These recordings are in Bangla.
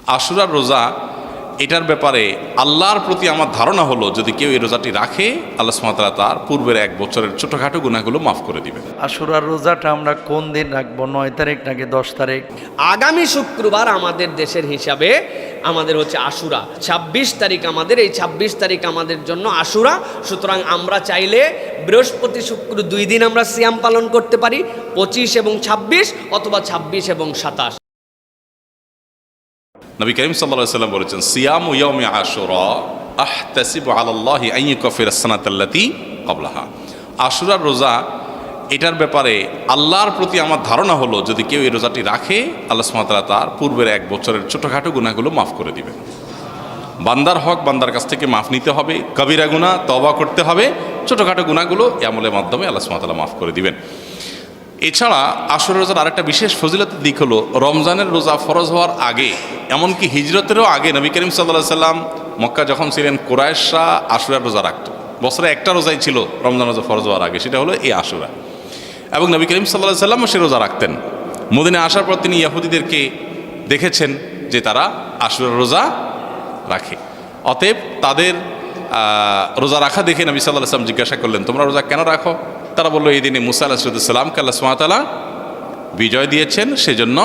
আশুরার রোজা, এটার ব্যাপারে আল্লাহর প্রতি আমার ধারণা হলো যদি কেউ এই রোজাটি রাখে, আল্লাহ সুবহানাহু ওয়া তাআলা তার পূর্বের এক বছরের ছোটখাটো গুনাহগুলো মাফ করে দিবেন। আশুরার রোজাটা আমরা কোন দিন রাখবো, 9 তারিখ নাকি 10 তারিখ? আগামী শুক্রবার আমাদের দেশের হিসাবে আমাদের হচ্ছে আশুরা, 26 তারিখ আমাদের, এই 26 তারিখ আমাদের জন্য আশুরা। সুতরাং আমরা চাইলে বৃহস্পতি শুক্র 2 দিন আমরা সিয়াম পালন করতে পারি, 25 এবং 26, অথবা 26 এবং 27। নবী করিম সাল্লাল্লাহু আলাইহি ওয়াসাল্লাম বলেছেন, সিয়ামু ইয়াউমি আশুরা আহতাসিবু আলাল্লাহি আন ইউকাফিরাস সানাতাল্লাতী ক্বাবলাহা। আশুরার রোজা, এটার ব্যাপারে আল্লাহর প্রতি আমার ধারণা হলো যদি কেউ এই রোজাটি রাখে, আল্লাহ সুবহানাহু ওয়া তাআলা তার পূর্বের এক বছরের ছোটখাটো গুনাহগুলো মাফ করে দিবেন। বান্দার হক বান্দার কাছ থেকে মাফ নিতে হবে, কবিরা গুনাহ তওবা করতে হবে, ছোটখাটো গুনাহগুলো এই আমলের মাধ্যমে আল্লাহ সুবহানাহু ওয়া তাআলা মাফ করে দিবেন। এছাড়া আশুরা রোজার আরেকটা বিশেষ ফজিলতের দিক হলো, রমজানের রোজা ফরজ হওয়ার আগে, এমনকি হিজরতেরও আগে নবী করিম সাল্লাল্লাহু আলাইহি সাল্লাম মক্কা যখন ছিলেন, কুরাইশরা আশুরার রোজা রাখত। বছরে একটা রোজাই ছিল রমজান রোজা ফরজ হওয়ার আগে, সেটা হলো এই আশুরা। এবং নবী করিম সাল্লাল্লাহু আলাইহি সাল্লামও সে রোজা রাখতেন। মদিনায় আসার পর তিনি ইহুদিদেরকে দেখেছেন যে তারা আশুরার রোজা রাখে। অতএব তাদের রোজা রাখা দেখে নবী সাল্লাল্লাহু আলাইহি সাল্লাম জিজ্ঞাসা করলেন, তোমরা রোজা কেন রাখো? তারা বললো, এই দিনে মুসা আলাইহিস সালামকে আল্লাহ সুবহানাহু ওয়া তাআলা বিজয় দিয়েছেন, সেজন্য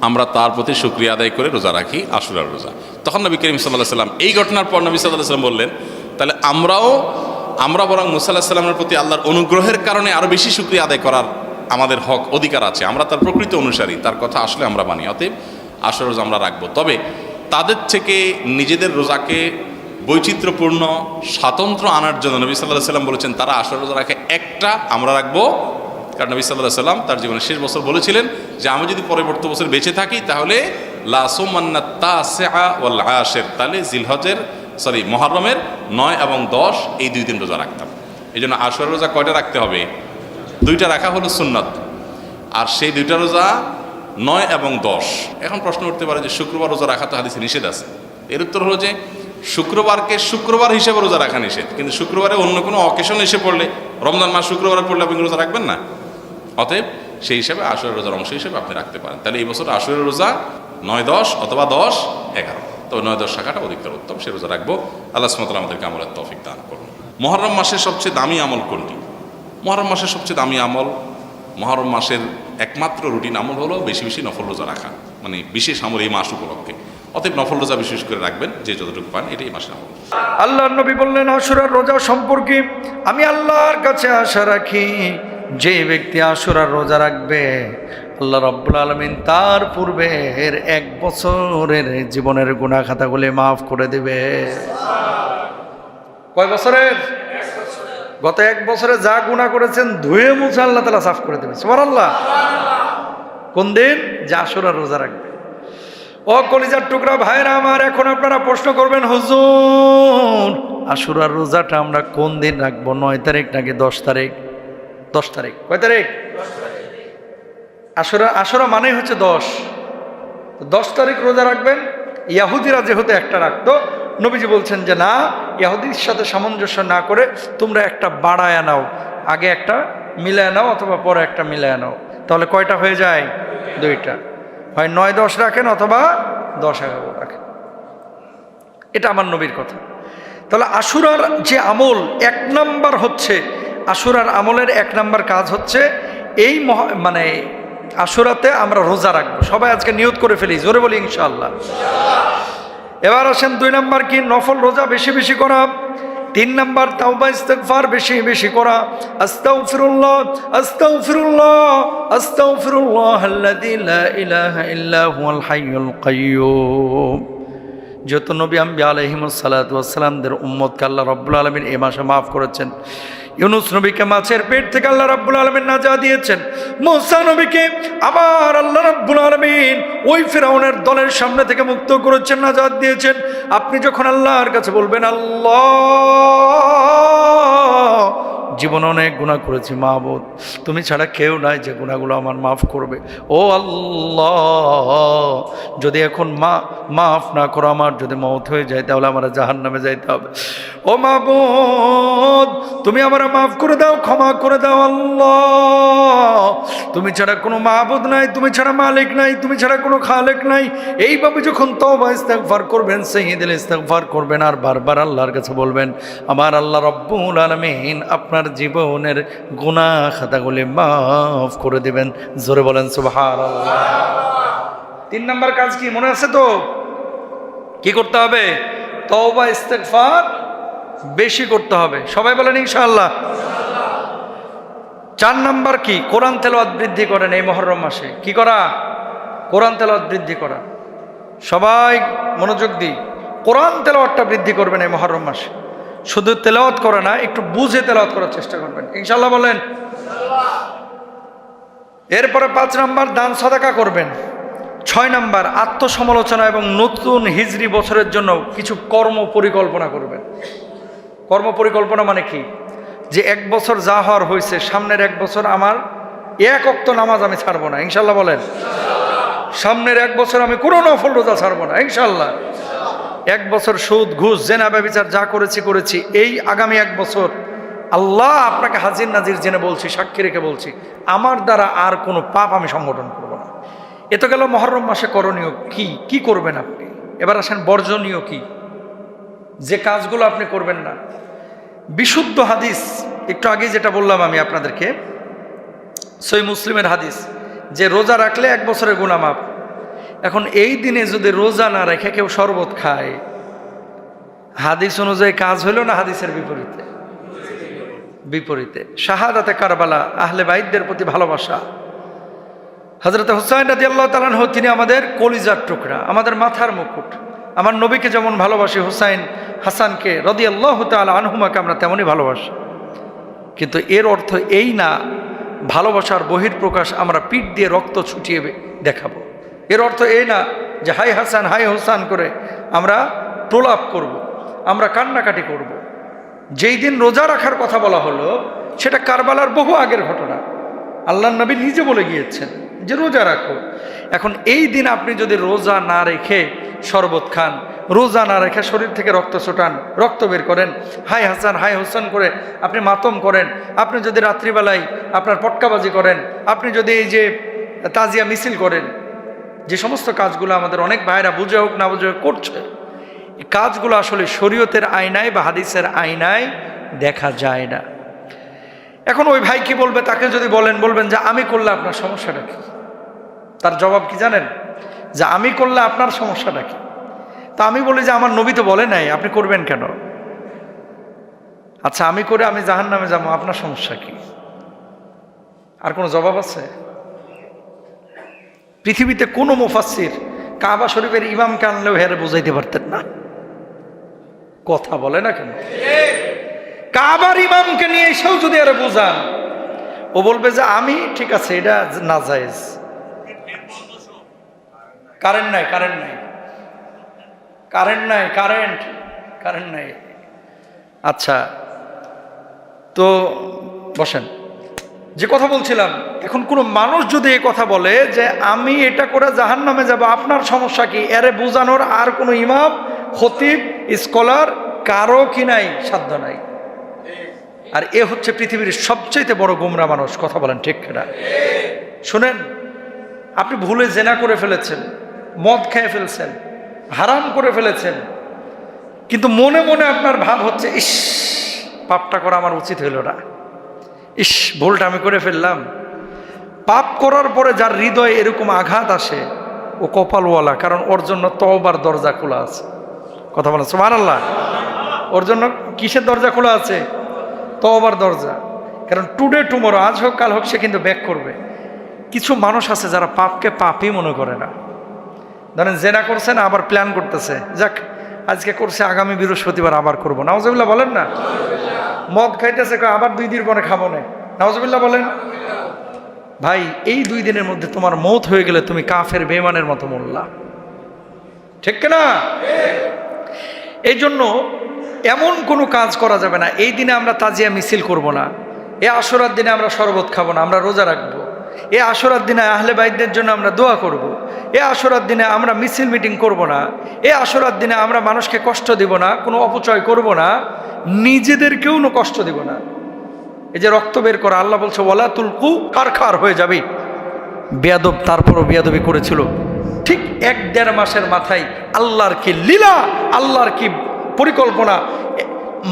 আমরা তার প্রতি শুকরিয়া আদায় করে রোজা রাখি, আশুরার রোজা। তখন নবী করিম সাল্লাল্লাহু আলাইহি সাল্লাম এই ঘটনার পর নবী সাল্লাল্লাহু আলাইহি সাল্লাম বললেন, তাহলে আমরা বরং মুসা আলাইহিস সালামের প্রতি আল্লাহর অনুগ্রহের কারণে আরও বেশি শুকরিয়া আদায় করার আমাদের হক অধিকার আছে। আমরা তার প্রকৃত অনুসারী, তার কথা আসলে আমরা মানি। অতএব আশুরার রোজা আমরা রাখবো। তবে তাদের থেকে নিজেদের রোজাকে বৈচিত্র্যপূর্ণ স্বাতন্ত্র্য আনার জন্য নবী সাল্লাল্লাহু আলাইহি সাল্লাম বলেছেন, তারা আশুরা রোজা রাখে একটা, আমরা রাখবো। কারণ নবী সাল্লাল্লাহু আলাইহি সাল্লাম তার জীবনের শেষ বছর বলেছিলেন যে আমি যদি পরবর্তী বছর বেঁচে থাকি তাহলে লা সুমান্নাত তাসিআ ওয়াল আশির, তাহলে মুহররমের 9 এবং 10 এই 2 দিন রোজা রাখতাম। এই জন্য আশুরা রোজা কয়টা রাখতে হবে? 2টা রাখা হলো সুন্নাত, আর সেই 2টা রোজা 9 এবং 10। এখন প্রশ্ন উঠতে পারে যে শুক্রবার রোজা রাখা তো হাদিসে নিষেধ আছে। এর উত্তর হলো যে শুক্রবারকে শুক্রবার হিসেবে রোজা রাখা নিষেধ, কিন্তু শুক্রবারে অন্য কোনো অকেশন এসে পড়লে, রমজান মাস শুক্রবারে পড়লে আপনি রোজা রাখবেন না। অতএব সেই হিসাবে আশুরার রোজার অংশ হিসেবে আপনি রাখতে পারেন। তাহলে এই বছর আশুরার রোজা 9, 10 অথবা 10, 11, তবে 9, 10 রাখাটা অধিকতর উত্তম, সে রোজা রাখবো। আল্লাহ সুবহানাহু ওয়া তাআলা আমাদেরকে আমলের তৌফিক দান করুন। মুহররম মাসের সবচেয়ে দামি আমল কোনটি? মুহররম মাসের সবচেয়ে দামি আমল, মুহররম মাসের একমাত্র রুটিন আমল হলো বেশি বেশি নফল রোজা রাখা, মানে বিশেষ আমল এই মাস উপলক্ষে। অতএব নফল রোজা বিশেষ করে রাখবেন, যে যতটুকু পান, এটাই মাসের আমল। আল্লাহর নবী বললেন, আশুরার রোজা সম্পর্কে আমি আল্লাহর কাছে আশা রাখি, যে ব্যক্তি আশুরার রোজা রাখবে, আল্লাহ রাব্বুল আলামিন তার পূর্বের 1 বছরের জীবনের গুনাহ খাতাগুলি মাফ করে দেবে। কয় বছরের? গত 1 বছরে যা গুনাহ করেছেন ধুয়ে মুছে আল্লাহ তাআলা সাফ করে দেবে। সুবহানাল্লাহ। কোন দিন? যে আশুরার রোজা রাখবে। ও কলিজার টুকরা ভাইরা আমার, এখন আপনারা প্রশ্ন করবেন, হুজুর আশুরার রোজাটা আমরা কোন দিন রাখবো, 9 তারিখ নাকি 10 তারিখ? 10 তারিখ। কয় তারিখ? আশুরা মানেই হচ্ছে 10। 10 তারিখ রোজা রাখবেন। ইহুদিরা যেহেতু একটা রাখতো, নবীজি বলছেন যে না, ইহুদির সাথে সামঞ্জস্য না করে তোমরা একটা বাড়ায় নাও, আগে একটা মিলায় নাও অথবা পরে একটা মিলায় নাও, তাহলে কয়টা হয়ে যায়? 2টা। হয় 9, 10 রাখেন অথবা 10, 11 রাখেন। এটা আমার নবীর কথা। তাহলে আশুরার যে আমল 1 নাম্বার হচ্ছে, আশুরার আমলের 1 নাম্বার কাজ হচ্ছে এই মানে আশুরাতে আমরা রোজা রাখবো। সবাই আজকে নিয়ত করে ফেলি, জোরে বলি ইনশাআল্লাহ। এবার আসেন 2 নাম্বার কি? নফল রোজা বেশি বেশি করা। 3 নাম্বার তাওবা ইস্তিগফার বেশি বেশি করা। আস্তাগফিরুল্লাহ আস্তাগফিরুল্লাহ আস্তাগফিরুল্লাহ আল্লাযী লা ইলাহা ইল্লা হুয়াল হাইয়ুল কাইয়্যুম। যত নবী আম্বিয়া আলাইহিমুস সালাতু ওয়াস সালামদের উম্মতকে আল্লাহ রাব্বুল আলামিন এই মাসে মাফ করেছেন। ইউনুস নবীকে মাছের পেট থেকে আল্লাহ রাব্বুল আলামিন নাজাত দিয়েছেন। মুসা নবীকে আবার আল্লাহ রাব্বুল আলামিন ওই ফিরআউনের দলের সামনে থেকে মুক্ত করেছেন, নাজাত দিয়েছেন। আপনি যখন আল্লাহর কাছে বলবেন, আল্লাহ জীবনে অনেক গুনাহ করেছি মাহবুদ, তুমি ছাড়া কেউ নাই যে গুনাহগুলো আমার মাফ করবে। ও আল্লাহ, যদি এখন মাফ না করো, আমার যদি মওত হয়ে যায় তাহলে আমার জাহান্নামে যাইতে হবে। ও মাবুদ, তুমি আমার মাফ করে দাও, ক্ষমা করে দাও আল্লাহ। তুমি ছাড়া কোনো মাবুদ নাই, তুমি ছাড়া মালিক নাই, তুমি ছাড়া কোনো খালেক নাই। এইভাবে যখন তওবা ইস্তেগফার করবেন, সাইয়্যিদুল ইস্তেগফার করবেন, আর বারবার আল্লাহর কাছে বলবেন, আমার আল্লাহ রব্বুল আলামিন আপনার জীবনের গুনাহ খাতাগুলি মাফ করে দিবেন। জোরে বলেন সুবহানাল্লাহ। 3 নাম্বার কাজ কি মনে আছে তো? কি করতে হবে? তওবা ইস্তেগফার বেশি করতে হবে। সবাই বলেন ইনশাআল্লাহ। 4 নাম্বার কি? কোরআন তেলাওয়াত বৃদ্ধি করেন এই মুহররম মাসে। কি করা? কোরআন তেলাওয়াত বৃদ্ধি করা। সবাই মনোযোগ দিই, কোরআন তেলাওয়াতটা বৃদ্ধি করবেন এই মুহররম মাসে। শুধু তেলাওয়াত করে না, একটু বুঝে তেলাওয়াত করার চেষ্টা করবেন ইনশাআল্লাহ। বলেন। এরপরে 5 নাম্বার দান সাদাকা করবেন। 6 নাম্বার আত্মসমালোচনা এবং নতুন হিজরি বছরের জন্য কিছু কর্ম পরিকল্পনা করবেন। কর্ম পরিকল্পনা মানে কি? যে 1 বছর যা হওয়ার হয়েছে, সামনের 1 বছর আমার 1 ওয়াক্ত নামাজ আমি ছাড়বো না ইনশাল্লাহ। বলেন। সামনের 1 বছর আমি কোনো নফল রোজা ছাড়বো না ইনশাল্লাহ। 1 বছর সুদ ঘুষ জেনা ব্যভিচার যা করেছি, এই আগামী 1 বছর আল্লাহ আপনাকে হাজির নাজির জেনে বলছি, সাক্ষী রেখে বলছি, আমার দ্বারা আর কোনো পাপ আমি সংগঠন করব না। এ তো গেল মুহররম মাসে করণীয়। কি করবেন আপনি? এবার আসেন বর্জনীয় কি, যে কাজগুলো আপনি করবেন না। বিশুদ্ধ হাদিস, একটু আগে যেটা বললাম আমি আপনাদেরকে, সহিহ মুসলিমের হাদিস, যে রোজা রাখলে 1 বছরের গুনাহ মাফ। এখন এই দিনে যদি রোজা না রেখে কেউ শরবত খায়, হাদিস অনুযায়ী কাজ হলো না হাদিসের বিপরীতে? বিপরীতে। শাহাদাতে কারবালা, আহলে বাইতদের প্রতি ভালোবাসা। হযরত হুসাইন রাদিয়াল্লাহু তাআলা আনহু, তিনি আমাদের কলিজার টুকরা, আমাদের মাথার মুকুট। আমার নবীকে যেমন ভালোবাসি, হুসাইন হাসানকে রাদিয়াল্লাহু তাআলা আনহুমাকে আমরা তেমনই ভালোবাসি। কিন্তু এর অর্থ এই না ভালোবাসার বহিঃপ্রকাশ আমরা পিঠ দিয়ে রক্ত ছুটিয়ে দেখাবো। এর অর্থ এই না যে হাই হাসান হাই হোসান করে আমরা প্রলাপ করব, আমরা কান্নাকাটি করব। যেই দিন রোজা রাখার কথা বলা হলো, সেটা কারবালার বহু আগের ঘটনা। আল্লাহর নবী নিজে বলে গিয়েছেন যে রোজা রাখো। এখন এই দিন আপনি যদি রোজা না রেখে শরবত খান, রোজা না রেখে শরীর থেকে রক্ত ছোটান, রক্ত বের করেন, হাই হাসান হাই হোসেন করে আপনি মাতম করেন, আপনি যদি রাত্রিবেলায় আপনার পটকাবাজি করেন, আপনি যদি এই যে তাজিয়া মিছিল করেন, যে সমস্ত কাজগুলো আমাদের অনেক ভাইরা বুঝে হোক না বুঝে হোক করছে, এই কাজগুলো আসলে শরীয়তের আয়নায় বা হাদিসের আয়নায় দেখা যায় না। এখন ওই ভাই কি বলবে? তাকে যদি বলবেন যে আমি করলে আপনার সমস্যাটা কি? তার জবাব কি জানেন? যে আমি করলে আপনার সমস্যাটা কি? তা আমি বলি যে আমার নবী তো বলে নাই, আপনি করবেন কেন? আচ্ছা, আমি করে আমি জাহান্নামে যাবো, আপনার সমস্যা কি? আর কোনো জবাব আছে? পৃথিবীতে কোনো মুফাসসির কাবা শরীফের ইমামকে আনলেও হেরে বুঝাইতে পারতেন না। কথা বলে না কেন? কাবার ইমামকে নিয়ে এসেও যদি আরে বুঝান, ও বলবে যে আমি ঠিক আছে, এটা নাজায়েজ। কারেন্ট নাই। আচ্ছা, তো বসেন। যে কথা বলছিলাম, এখন কোনো মানুষ যদি এই কথা বলে যে আমি এটা করে জাহান্নামে যাব, আপনার সমস্যা কি, এরে বোঝানোর আর কোনো ইমাম, খতিব, স্কলার কারো কি নাই, সাধ্য নাই। আর এ হচ্ছে পৃথিবীর সবচেয়ে বড় গোমরা মানুষ। কথা বলেন ঠিক না? শুনেন, আপনি ভুলে জেনা করে ফেলেছেন, মদ খেয়ে ফেলছেন, হারাম করে ফেলেছেন, কিন্তু মনে মনে আপনার ভাব হচ্ছে ইস, পাপটা করা আমার উচিত হইল না, ইস ভুলটা আমি করে ফেললাম। পাপ করার পরে যার হৃদয়ে এরকম আঘাত আসে, ও কপালওয়ালা, কারণ ওর জন্য তওবার দরজা খোলা আছে। কথা বলেন সুবহানাল্লাহ। ওর জন্য কিসের দরজা খোলা আছে? তওবার দরজা। কারণ টুডে টুমোরো, আজ হোক কাল হোক, সে কিন্তু ব্যাক করবে। কিছু মানুষ আছে যারা পাপকে পাপই মনে করে না। ধরেন জেনা করছে না, আবার প্ল্যান করতেছে, যাক আজকে করছে, আগামী বৃহস্পতিবার আবার করবো। নাউজুবিল্লাহ বলেন না? মদ খাইতেছে, আবার 2 দিন পরে খাবো না। নাউজুবিল্লাহ বলেন। ভাই, এই 2 দিনের মধ্যে তোমার মৌত হয়ে গেলে তুমি কাফের বেঈমানের মতো মরলা। ঠিক না? এই জন্য এমন কোনো কাজ করা যাবে না। এই দিনে আমরা তাজিয়া মিছিল করব না, এ আশুরার দিনে আমরা শরবত খাবো না, আমরা রোজা রাখবো। এ আশুরার দিনে আহলে বাইতদের জন্য আমরা দোয়া করব। এ আশুরার দিনে আমরা মিছিল মিটিং করব না। এ আশুরার দিনে আমরা মানুষকে কষ্ট দিব না, কোনো অপচয় করব না। নিজেদেরকেও কষ্ট দিব না। এই যে রক্ত বের করা, আল্লাহ বলছে ওয়ালা তুলকু, কারখার হয়ে যাবে। বেয়াদব তারপরও বেয়াদবি করেছিল। ঠিক 1-1.5 মাসের মাথায় আল্লাহর কি লীলা, আল্লাহর কি পরিকল্পনা,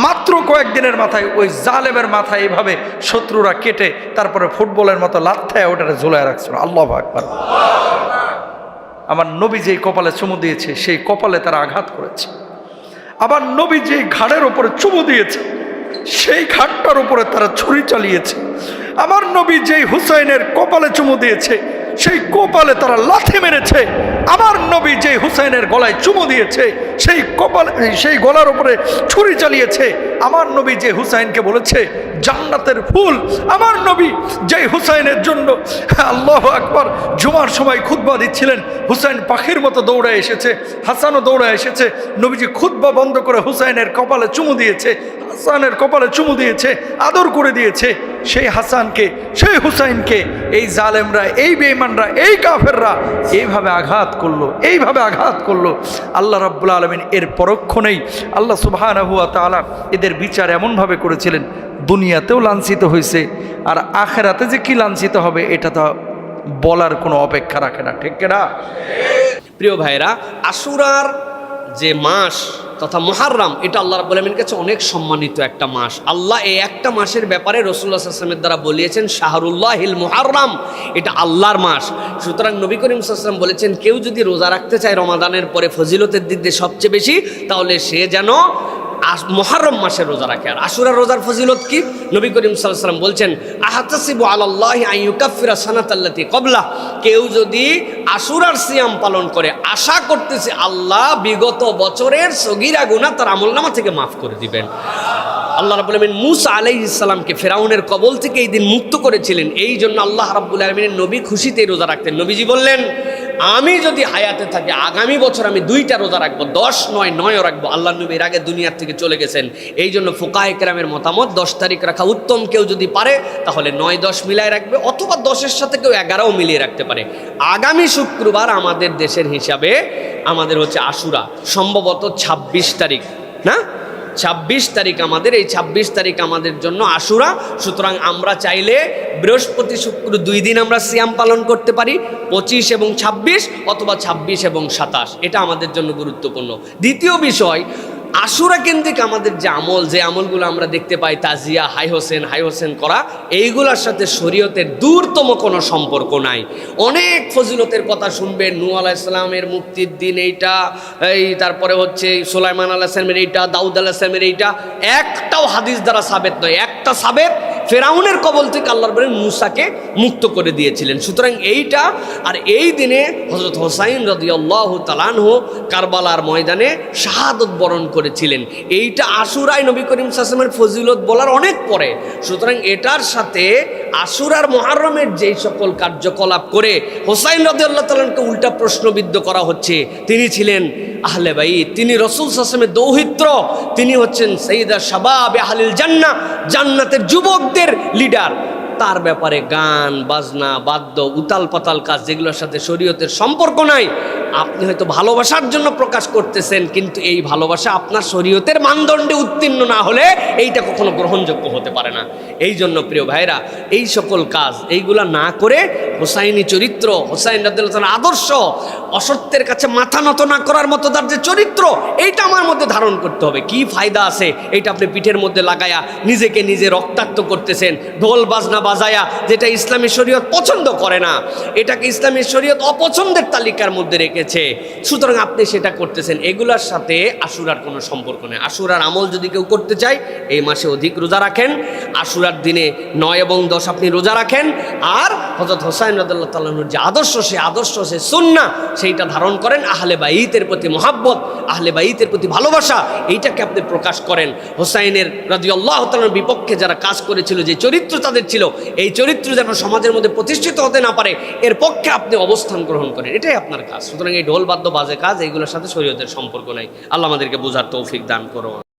মাত্র কয়েকদিনের মাথায় ওই জালেমের মাথায় এভাবে শত্রুরা কেটে তারপরে ফুটবলের মতো লাথ্যায় ওটারে ঝুলায় রাখছিল। আল্লাহু আকবার। আমার নবী যেই কপালে চুমু দিয়েছে সেই কপালে তারা আঘাত করেছে। আবার নবী যেই ঘাড়ের উপরে চুমু দিয়েছে সেই ঘাটটার উপরে তারা ছুরি চালিয়েছে। আমার নবী যেই হুসাইনের কপালে চুমু দিয়েছে সেই কপালে তারা লাথি মেরেছে। আমার নবী যেই হুসাইনের গলায় চুমু দিয়েছে সেই কপালে, সেই গলার উপরে ছুরি চালিয়েছে। আমার নবী যে হুসাইনকে বলেছে জান্নাতের ফুল, আমার নবী যেই হুসাইনের জন্য আল্লাহু আকবার জুমার সময় খুতবা দিচ্ছিলেন, হুসাইন পাখির মতো দৌড়ে এসেছে, হাসানও দৌড়ে এসেছে, নবীজি খুতবা বন্ধ করে হুসাইনের কপালে চুমু দিয়েছে, হাসানের কপালে চুমু দিয়েছে, আদর করে দিয়েছে। সেই হাসানকে, সেই হুসাইনকে এই জালেমরা, এই বেঈমানরা, এই কাফেররা এইভাবে আঘাত করলো, এইভাবে আঘাত করলো। আল্লাহ রাব্বুল আলামিন এর পরক্ষণেই আল্লাহ সুবহানাহু ওয়া তাআলা এদের বিচার এমনভাবে করেছিলেন, দুনিয়াতেও লাঞ্ছিত হয়েছে, আর আখিরাতে যে কি লাঞ্ছিত হবে এটা তো বলার কোনো অপেক্ষা রাখে না। ঠিক কিনা? প্রিয় ভাইরা, আশুরার যে মাস তথা মুহাররম, এটা আল্লাহ রাব্বুল আলামিনের কাছে অনেক সম্মানিত একটা মাস। আল্লাহ এই একটা মাসের ব্যাপারে রাসূলুল্লাহ সাল্লাল্লাহু আলাইহি ওয়াসাল্লামের দ্বারা বলিয়েছেন শাহরুল্লাহিল মুহাররম, এটা আল্লাহর মাস। সুতরাং নবী করিম সাল্লাল্লাহু আলাইহি ওয়াসাল্লাম বলেছেন কেউ যদি রোজা রাখতে চায় রমাদানের পরে ফজিলতের দিক দিয়ে সবচেয়ে বেশি, তাহলে সে যেন মুহাররম মাসে রোজা রাখে। আর আশুরার রোজার ফজিলত কি? নবী করিম সাল্লাল্লাহু আলাইহি ওয়াসাল্লাম বলছেন আহতাসিবু আলাল্লাহি আন ইউকাফিরা সানাতাল্লাতী ক্বাবলা, কেউ যদি আশুরার সিয়াম পালন করে আশা করতেছে আল্লাহ বিগত বছরের সগীরা গুনাহ তার আমলনামা থেকে মাফ করে দিবেন। আল্লাহ রাব্বুল আলামিন মূসা আলাইহিস সালামকে ফিরআউনের কবল থেকে এই দিন মুক্ত করেছিলেন। এই জন্য আল্লাহ রাব্বুল আলামিনের নবী খুশিতে রোজা রাখতেন। নবীজি বললেন আমি যদি হায়াতে থাকি আগামী বছর আমি 2টা রোজা রাখবো, 10 নয় 9ও রাখবো। আল্লাহ নবী এর আগে দুনিয়ার থেকে চলে গেছেন। এই জন্য ফুকাহে কেরামের মতামত 10 তারিখ রাখা উত্তম। কেউ যদি পারে তাহলে 9-10 মিলায় রাখবে, অথবা 10-এর সাথে কেউ 11ও মিলিয়ে রাখতে পারে। আগামী শুক্রবার আমাদের দেশের হিসাবে আমাদের হচ্ছে আশুরা, সম্ভবত 26 তারিখ না, 26 তারিখ আমাদের, এই 26 তারিখ আমাদের জন্য আশুরা। সুতরাং আমরা চাইলে বৃহস্পতি শুক্র 2 দিন আমরা সিয়াম পালন করতে পারি, 25 এবং 26, অথবা 26 এবং 27। এটা আমাদের জন্য গুরুত্বপূর্ণ। দ্বিতীয় বিষয়, আশুরা কেন্দ্রিক আমাদের যে আমল, যে আমলগুলো আমরা দেখতে পাই তাজিয়া, হাই হোসেন করা, এইগুলোর সাথে শরীয়তের দূরতম কোনো সম্পর্ক নাই। অনেক ফজিলতের কথা শুনবেন, নূহ আলাইহিস সালামের মুক্তির দিন এইটা, এই তারপরে হচ্ছে সুলাইমান আলাইহিস সালামের এইটা, দাউদ আলাইহিস সালামের এইটা, একটাও হাদিস দ্বারা সাবেত নয়। একটা সাবেত, ফেরাউনের কবল থেকে আল্লাহ বলেন মূসাকে মুক্ত করে দিয়েছিলেন। সুতরাং এইটা, আর এই দিনে হযরত হোসাইন রাদিয়াল্লাহু তাআলা আনহু কারবালার ময়দানে শাহাদত বরণ করেছিলেন। এইটা আশুরায় নবী করিম সাল্লাল্লাহু আলাইহি ওয়াসাল্লামের ফজিলত বলার অনেক পরে। সুতরাং এটার সাথে আশুরার মুহাররমের যেই সকল কার্যকলাপ করে হোসাইন রাদিয়াল্লাহু তাআলা আনহুকে উল্টা প্রশ্নবিদ্ধ করা হচ্ছে, তিনি ছিলেন আহলে বাইত, তিনি রাসূল সাল্লাল্লাহু আলাইহি ওয়াসাল্লামের দৌহিত্র, তিনি হচ্ছেন সাইয়্যিদা শাবাব আহলিল জান্নাহ, জান্নাতের যুবকদের লিডার। তার ব্যাপারে গান বাজনা, বাদ্য, উতাল পাতাল কাজ, যেগুলোর সাথে শরীয়তের সম্পর্ক নাই, আপনি হয়তো ভালোবাসার জন্য প্রকাশ করতেছেন, কিন্তু এই ভালোবাসা আপনার শরীয়তের মানদণ্ডে উত্তীর্ণ না হলে এইটা কখনো গ্রহণযোগ্য হতে পারে না। এই জন্য প্রিয় ভাইরা, এই সকল কাজ এইগুলা না করে হোসাইনি চরিত্র, হোসাইন রাদিয়াল্লাহু তাআলা আদর্শ, অসত্যের কাছে মাথা নত না করার মতো তার যে চরিত্র, এইটা আমার মধ্যে ধারণ করতে হবে। কি ফায়দা আছে এইটা আপনি পিঠের মধ্যে লাগায়া নিজেকে নিজে রক্তাক্ত করতেছেন, ঢোল বাজনা বাজায়া, যেটা ইসলামী শরীয়ত পছন্দ করে না, এটাকে ইসলামী শরীয়ত অপছন্দের তালিকার মধ্যে রেখেছে। সুতরাং আপনি সেটা করতেছেন। এগুলার সাথে আশুরার কোনো সম্পর্ক নেই। আশুরার আমল যদি কেউ করতে চায় এই মাসে অধিক রোজা রাখেন, আশুরার দিনে 9 এবং 10 আপনি রোজা রাখেন, আর হযরত হোসাইন রাদিয়াল্লাহু তাআলা আনহুর যে আদর্শ, সে আদর্শ, সে সুন্নাহ, সেইটা ধারণ করেন। আহলে বাইতের প্রতি মহাব্বত, আহলে বাইতের প্রতি ভালোবাসা, এইটাকে আপনি প্রকাশ করেন। হোসাইনের রাদিয়াল্লাহু তাআলার বিপক্ষে যারা কাজ করেছিল, যে চরিত্র তাদের ছিল, এই চরিত্র যেন সমাজের মধ্যে প্রতিষ্ঠিত হতে না পারে, এর পক্ষে আপনি অবস্থান গ্রহণ করেন। এটাই আপনার কাজ। সুতরাং এই ঢোল বাদ্য বাজে কাজ, এইগুলোর সাথে শরীয়তের সম্পর্ক নাই। আল্লাহ আমাদেরকে বোঝার তৌফিক দান করুন।